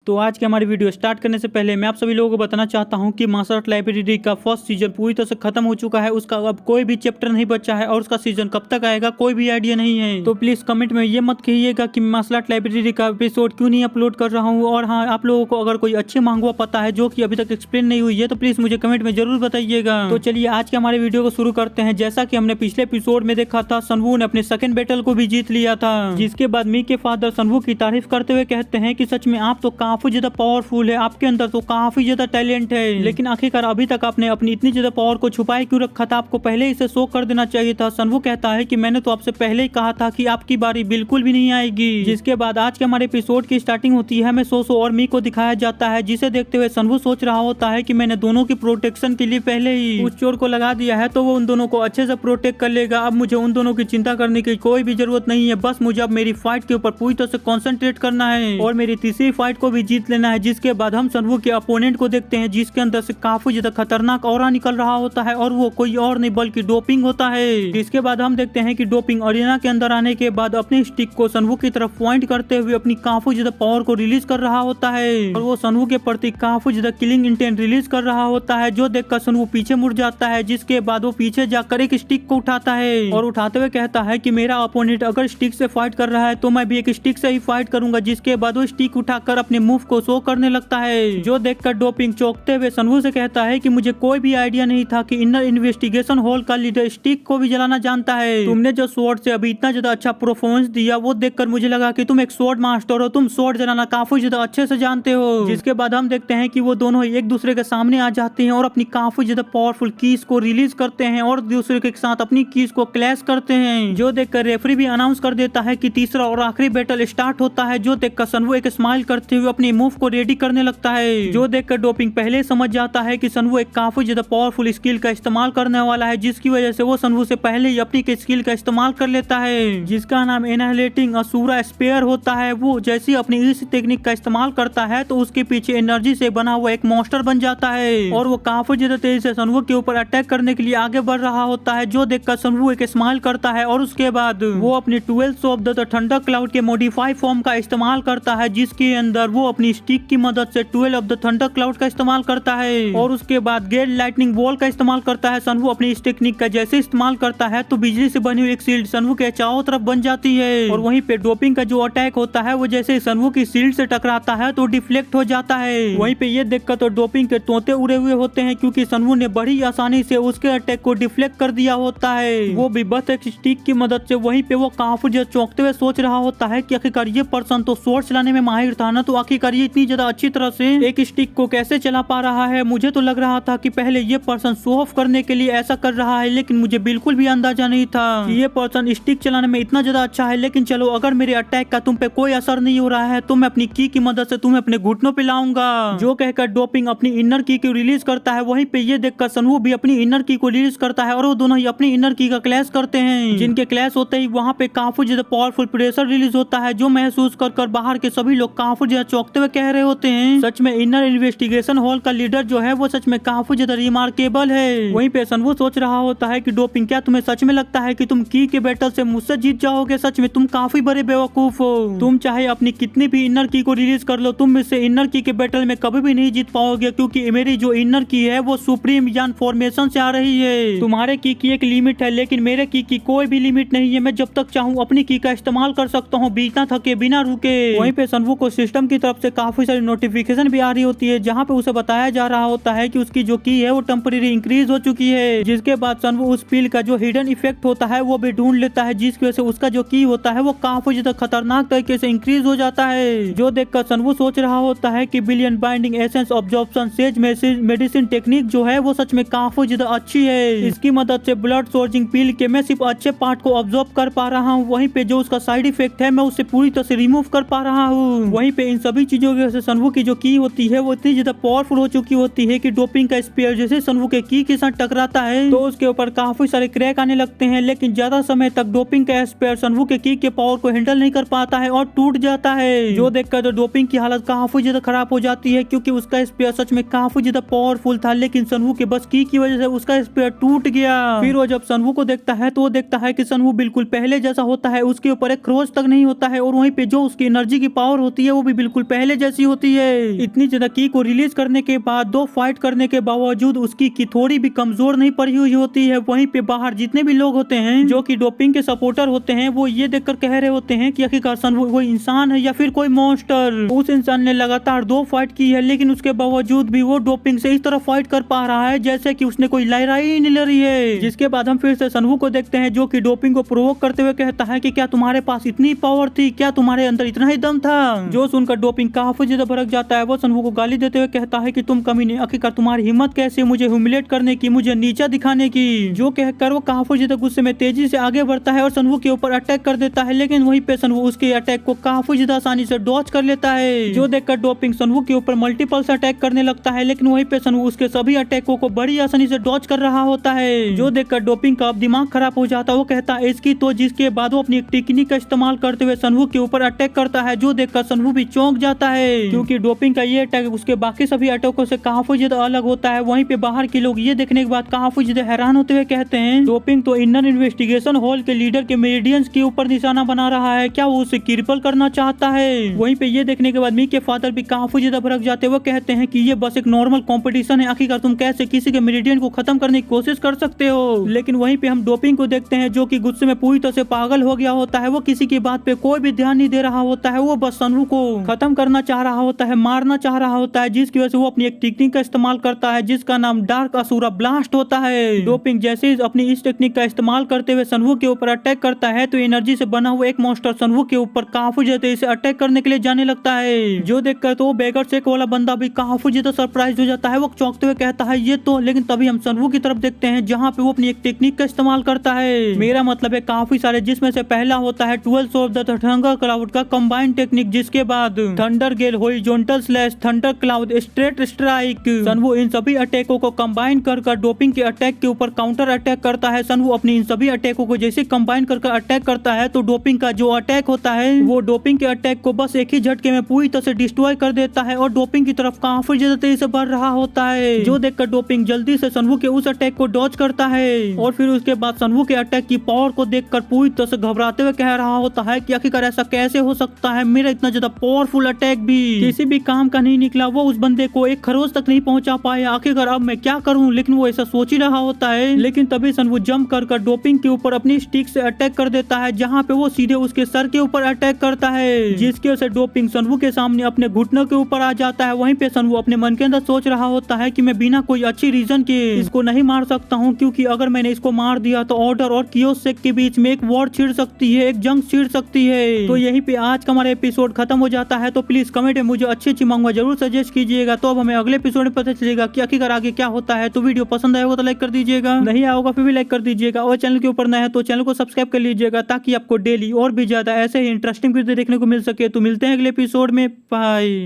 तो आज के हमारी वीडियो स्टार्ट करने से पहले मैं आप सभी लोगों को बताना चाहता हूं कि मार्शल आर्ट लाइब्रेरी का फर्स्ट सीजन पूरी तरह से खत्म हो चुका है। उसका अब कोई भी चैप्टर नहीं बचा है और उसका सीजन कब तक आएगा कोई भी आइडिया नहीं है। तो प्लीज कमेंट में ये मत कहिएगा कि मार्शल आर्ट लाइब्रेरी का एपिसोड क्यों नहीं अपलोड कर रहा हूँ। और हाँ, आप लोगों को अगर कोई अच्छी मांगवा पता है जो कि अभी तक एक्सप्लेन नहीं हुई है तो प्लीज मुझे कमेंट में जरूर बताइएगा। तो चलिए आज के हमारे वीडियो को शुरू करते हैं। जैसा कि हमने पिछले एपिसोड में देखा था, सनवू ने अपने सेकंड बैटल को भी जीत लिया था, जिसके बाद मी के फादर सनवू की तारीफ करते हुए कहते हैं कि सच में आप तो काफी ज्यादा पावरफुल है, आपके अंदर तो काफी ज्यादा टैलेंट है, लेकिन आखिरकार अभी तक आपने अपनी इतनी ज्यादा पावर को छुपाए क्यों रखा था? आपको पहले इसे शो कर देना चाहिए था। सनवू कहता है कि मैंने तो आपसे पहले ही कहा था कि आपकी बारी बिल्कुल भी नहीं आएगी। जिसके बाद आज के हमारे एपिसोड की स्टार्टिंग होती है। हमें सोसो और मी को दिखाया जाता है, जिसे देखते हुए सनवू सोच रहा होता है कि मैंने दोनों की प्रोटेक्शन के लिए पहले ही उस चोर को लगा दिया है तो वो उन दोनों को अच्छे से प्रोटेक्ट कर लेगा। अब मुझे उन दोनों की चिंता करने की कोई भी जरूरत नहीं है, बस मुझे अब मेरी फाइट के ऊपर पूरी तरह से कॉन्सेंट्रेट करना है और मेरी तीसरी फाइट को भी जीत लेना है। जिसके बाद हम सनवू के अपोनेंट को देखते हैं, जिसके अंदर से काफी ज्यादा खतरनाक ऑरा निकल रहा होता है और वो कोई और नहीं बल्कि डोपिंग होता है। जिसके बाद हम देखते हैं कि डोपिंग अरेना के अंदर आने के बाद अपने स्टिक को सनवू की तरफ पॉइंट करते हुए अपनी काफी ज्यादा पावर को रिलीज कर रहा होता है और वो सनवू के प्रति काफी ज्यादा किलिंग इंटेंट रिलीज कर रहा होता है, जो देखकर सनवू पीछे मुड़ जाता है। जिसके बाद वो पीछे जाकर एक स्टिक को उठाता है और उठाते हुए कहता है कि मेरा अपोनेंट अगर स्टिक से फाइट कर रहा है तो मैं भी एक स्टिक से ही फाइट करूंगा। जिसके बाद वो स्टिक उठाकर अपने मूव को शो करने लगता है, जो देखकर डोपिंग चौंकते हुए सनवू से कहता है कि मुझे कोई भी आइडिया नहीं था कि इनर इन्वेस्टिगेशन हॉल का लीडर स्टिक को भी जलाना जानता है। तुमने जो स्वॉर्ड से अभी इतना ज्यादा अच्छा परफॉर्मेंस दिया वो देखकर मुझे लगा कि तुम एक स्वॉर्ड मास्टर हो, तुम स्वॉर्ड जलाना काफी ज्यादा अच्छे से जानते हो। जिसके बाद हम देखते हैं कि वो दोनों एक दूसरे के सामने आ जाते हैं और अपनी काफी ज्यादा पावरफुल कीज को रिलीज करते हैं और दूसरे के साथ अपनी कीज को क्लैश करते हैं, जो देखकर रेफरी भी अनाउंस कर देता है कि तीसरा और आखिरी बैटल स्टार्ट होता है। जो देखकर सनवू एक स्माइल करते हुए अपनी मूव को रेडी करने लगता है, जो देखकर डोपिंग पहले समझ जाता है कि सनवू एक काफी ज्यादा पावरफुल स्किल का इस्तेमाल करने वाला है, जिसकी वजह से वो सनवू से पहले ही अपनी स्किल का इस्तेमाल कर लेता है, जिसका नाम एनाहिलेटिंग असुरा स्पेयर होता है। वो जैसे अपनी इस टेक्निक का इस्तेमाल करता है तो उसके पीछे एनर्जी से बना हुआ एक मॉन्स्टर बन जाता है और वो काफी ज्यादा तेजी से सनवू के ऊपर अटैक करने के लिए आगे बढ़ रहा होता है, जो देखकर सनवू एक स्माइल करता है और उसके बाद वो अपनी 12 ऑफ द थंडर क्लाउड के मॉडिफाई फॉर्म का इस्तेमाल करता है, जिसके अंदर वो अपनी स्टिक की मदद से 12 ऑफ द थंडर क्लाउड का इस्तेमाल करता है और उसके बाद गेट लाइटनिंग बॉल का इस्तेमाल करता है। सनवू अपनी इस टेक्निक का जैसे इस्तेमाल करता है तो बिजली से बनी हुई एक शील्ड सनवू के चारों तरफ बन जाती है और वहीं पे डोपिंग का जो अटैक होता है वो जैसे सनवू की शील्ड से टकराता है तो डिफ्लेक्ट हो जाता है। वहीं पे ये देखकर तो डोपिंग के तोते उड़े हुए होते हैं, क्योंकि सनवू ने बड़ी आसानी से उसके अटैक को डिफ्लेक्ट कर दिया होता है, वो भी बस एक स्टिक की मदद से। वहीं पे वो काफी ज्यादा चौंकते हुए सोच रहा होता है कि आखिरकार ये पर्सन तो स्वॉर्ड चलाने में माहिर था ना, तो आखिरकार ये इतनी ज्यादा अच्छी तरह से एक स्टिक को कैसे चला पा रहा है। मुझे तो लग रहा था कि पहले ये पर्सन शो ऑफ करने के लिए ऐसा कर रहा है, लेकिन मुझे बिल्कुल भी अंदाजा नहीं था कि ये पर्सन स्टिक चलाने में इतना ज्यादा अच्छा है। लेकिन चलो, अगर मेरे अटैक का तुम पे कोई असर नहीं हो रहा है तो मैं अपनी की मदद से तुम्हें अपने घुटनों पे लाऊंगा, जो कहकर डोपिंग अपनी इनर की को रिलीज करता है। वहीं पे ये देखकर सनवू भी अपनी इनर की को रिलीज करता है और वो दोनों ही अपनी इनर की का क्लैश करते हैं, जिनके क्लैश होते ही वहाँ पे काफी ज्यादा पावरफुल प्रेशर रिलीज होता है, जो महसूस कर बाहर के सभी लोग काफी ज्यादा चौंकते हुए कह रहे होते हैं सच में इनर इन्वेस्टिगेशन हॉल का लीडर जो है वो सच में काफी ज्यादा रिमार्केबल है। वहीं पे सनवू सोच रहा होता है कि डोपिंग, क्या तुम्हें सच में लगता है कि तुम की के बैटल से मुझसे जीत जाओगे? सच में तुम काफी बड़े बेवकूफ हो, तुम चाहे अपनी कितनी भी इनर की को रिलीज कर लो, तुम इससे इनर की के बैटल में कभी भी नहीं जीत पाओगे, क्योंकि मेरी जो इनर की है वो सुप्रीम यान फॉर्मेशन से आ रही है। तुम्हारे की एक लिमिट है, लेकिन मेरे की कोई भी लिमिट नहीं है। मैं जब तक चाहूँ अपनी की का इस्तेमाल कर सकता हूँ बिना थके बिना रुके। वहीं पे सनवू को सिस्टम की तरफ से काफी सारी नोटिफिकेशन भी आ रही होती है, जहाँ पे उसे बताया जा रहा होता है कि उसकी जो की है वो टेम्परेरी इंक्रीज हो चुकी है। जिसके बाद सनवू उस पील का जो हिडन इफेक्ट होता है वो भी ढूंढ लेता है, जिसकी वजह से उसका जो की होता है वो काफी ज्यादा खतरनाक तरीके से इंक्रीज हो जाता है, जो देखकर सनवू सोच रहा होता है कि billion binding essence absorption says medicine technique जो है वो सच में काफी ज्यादा अच्छी है। इसकी मदद से ब्लड सोर्जिंग पील के मैं सिर्फ अच्छे पार्ट को ऑब्जॉर्व कर पा रहा हूँ, वहीं पे जो उसका साइड इफेक्ट है मैं उसे पूरी तरह से रिमूव कर पा रहा हूँ। वहीं पे इन सभी चीजों की वजह से सनवू की जो की होती है वो इतनी ज्यादा पावरफुल हो चुकी होती है कि डोपिंग का स्पेयर जैसे सनवू के की के साथ टकराता है तो उसके ऊपर काफी सारे क्रैक आने लगते हैं, लेकिन ज्यादा समय तक डोपिंग का स्पेयर सनवू के की के पावर को हैंडल नहीं कर पाता है और टूट जाता है, जो देखकर तो डोपिंग की हालत काफी ज्यादा खराब हो जाती है, क्योंकि उसका स्पेयर सच में काफी ज्यादा पावरफुल था, लेकिन सनवू के बस की वजह से उसका स्पेयर टूट गया। फिर वो जब सनवू को देखता है तो वो देखता है कि सनवू बिल्कुल पहले जैसा होता है, उसके ऊपर एक खरोच तक नहीं होता है और वहीं पे जो उसकी एनर्जी की पावर होती है वो भी बिल्कुल पहले जैसी होती है। इतनी ज्यादा की को रिलीज करने के बाद 2 फाइट करने के बावजूद उसकी की थोड़ी भी कमजोर नहीं पड़ी हुई होती है। वहीं पे बाहर जितने भी लोग होते हैं जो कि डोपिंग के सपोर्टर होते हैं वो ये देखकर कह रहे होते हैं कि आखिरकार सनवू कोई इंसान है या फिर कोई मॉन्स्टर। उस इंसान ने लगातार 2 फाइट की है लेकिन उसके बावजूद भी वो डोपिंग से इस तरह फाइट कर पा रहा है जैसे कि उसने कोई लहराई ही नहीं ले रही है। जिसके बाद हम फिर से सनवू को देखते हैं जो कि डोपिंग को प्रोवोक करते हुए कहता है कि क्या तुम्हारे पास इतनी पावर थी, क्या तुम्हारे अंदर इतना ही दम था। जो सुनकर डोपिंग काफी ज्यादा भड़क जाता है। वो सनवू को गाली देते हुए कहता है कि तुम कमीने, आखिरकार तुम्हारी हिम्मत कैसे मुझे ह्यूमिलेट करने की, मुझे नीचा दिखाने की। जो कहकर वो काफी ज्यादा गुस्से में तेजी से आगे बढ़ता है और सनवू के ऊपर अटैक कर देता है। लेकिन वहीं पे सनवू उसके अटैक को काफी ज्यादा आसानी से डॉज कर लेता है। जो देखकर डोपिंग सनवू के ऊपर मल्टीपल से अटैक करने लगता है लेकिन वहीं पे सनवू उसके सभी अटैकों को बड़ी आसानी से डॉज कर रहा होता है। जो देखकर डोपिंग का अब दिमाग खराब हो जाता है। वो कहता है इसकी तो, जिसके बाद वो अपनी टेक्निक का इस्तेमाल करते हुए सनवू के ऊपर अटैक करता है। जो देखकर सनवू भी चौंक जाता है क्योंकि डोपिंग का ये अटैक उसके बाकी सभी अटैकों से काफी ज्यादा अलग होता है। वहीं पे बाहर के लोग ये देखने के बाद काफी ज्यादा हैरान होते हुए कहते हैं डोपिंग तो इनर इन्वेस्टिगेशन हॉल के लीडर के मेरिडियंस के ऊपर निशाना बना रहा है, क्या वो उसे क्रिपल करना चाहता है। वहीं पे ये देखने के बाद मी के फादर भी काफी ज्यादा भड़क जाते हैं। वो कहते हैं कि ये बस एक नॉर्मल कंपटीशन है, आखिरकार तुम कैसे किसी के मेरिडियन को खत्म करने की कोशिश कर सकते हो। लेकिन वहीं पे हम डोपिंग को देखते हैं जो कि गुस्से में पूरी तरह से पागल हो गया होता है। वो किसी की बात पे कोई भी ध्यान नहीं दे रहा होता है। वो बस सनवू को खत्म करना चाह रहा होता है, मारना चाह रहा होता है, जिसकी वजह से वो अपनी एक टेक्निक का इस्तेमाल करता है जिसका नाम डार्क असुरा ब्लास्ट होता है। डोपिंग जैसे ही अपनी इस टेक्निक का इस्तेमाल करते हुए सनवू के ऊपर अटैक करता है तो एनर्जी से बना हुआ एक मॉन्स्टर सनवू के ऊपर काफी ज्यादा इसे अटैक करने के लिए जाने लगता है। जो देखकर तो बेगर शेक वाला बंदा भी काफी ज्यादा सरप्राइज हो जाता है। वो चौंकते हुए कहता है ये तो, लेकिन तभी हम सनवू की तरफ देखते हैं जहाँ पे वो अपनी एक टेक्निक का इस्तेमाल करता है। मेरा मतलब है काफी सारे, जिसमें से पहला होता है 12 ऑफ द थंडर क्लाउड का कंबाइंड टेक्निक, जिसके बाद thunder gale, horizontal slash, thunder cloud, straight strike. Sunwoo इन सभी अटैकों को कंबाइन कर डोपिंग के अटैक के ऊपर काउंटर अटैक करता है। सनवू अपनी इन सभी अटैकों को जैसे कंबाइन कर अटैक करता है तो डोपिंग का जो अटैक होता है वो डोपिंग के अटैक को बस एक ही झटके में पूरी तरह से डिस्ट्रॉय कर देता है और डोपिंग की तरफ काफी ज्यादा तेजी से बढ़ रहा होता है। जो देखकर डोपिंग जल्दी से सनवू के उस अटैक को डॉज करता है और फिर उसके बाद सनवू के अटैक की पावर को देखकर पूरी तरह से घबराते हुए कह रहा होता है कि आखिरकार ऐसा कैसे हो सकता है, मेरा इतना ज्यादा पावरफुल अटैक भी किसी भी काम का नहीं निकला। वो उस बंदे को एक खरोच तक नहीं पहुंचा पाया, आखिरकार अब मैं क्या करूं। लेकिन वो ऐसा सोच ही रहा होता है। लेकिन तभी सनवू जंप कर डोपिंग के ऊपर अपनी स्टिक से अटैक कर देता है जहाँ पे वो सीधे उसके सर के ऊपर अटैक करता है, जिसके वजह से डोपिंग सनवू के सामने अपने घुटनों के ऊपर आ जाता है। वहीं पे सनवू अपने मन के अंदर सोच रहा होता है कि मैं बिना कोई अच्छी रीजन के इसको नहीं मार सकता हूँ, क्योंकि अगर मैंने इसको मार दिया तो ऑर्डर और कियोसेक के बीच में एक वॉर छिड़ सकती है, एक जंग छिड़ सकती है। तो यहीं पे आज का हमारा एपिसोड खत्म हो जाता है। तो प्लीज कमेंट में मुझे अच्छी मांगवा जरूर सजेस्ट कीजिएगा। तो अब हमें अगले एपिसोड में पता चलेगा कि आखिरकार आगे क्या होता है। तो वीडियो पसंद आएगा तो लाइक कर दीजिएगा, नहीं आएगा फिर भी लाइक कर दीजिएगा, और चैनल के ऊपर नया है तो चैनल को सब्सक्राइब कर लीजिएगा ताकि आपको डेली और भी ज्यादा ऐसे ही इंटरेस्टिंग वीडियो देखने को मिल सके। तो मिलते हैं अगले एपिसोड में, बाय।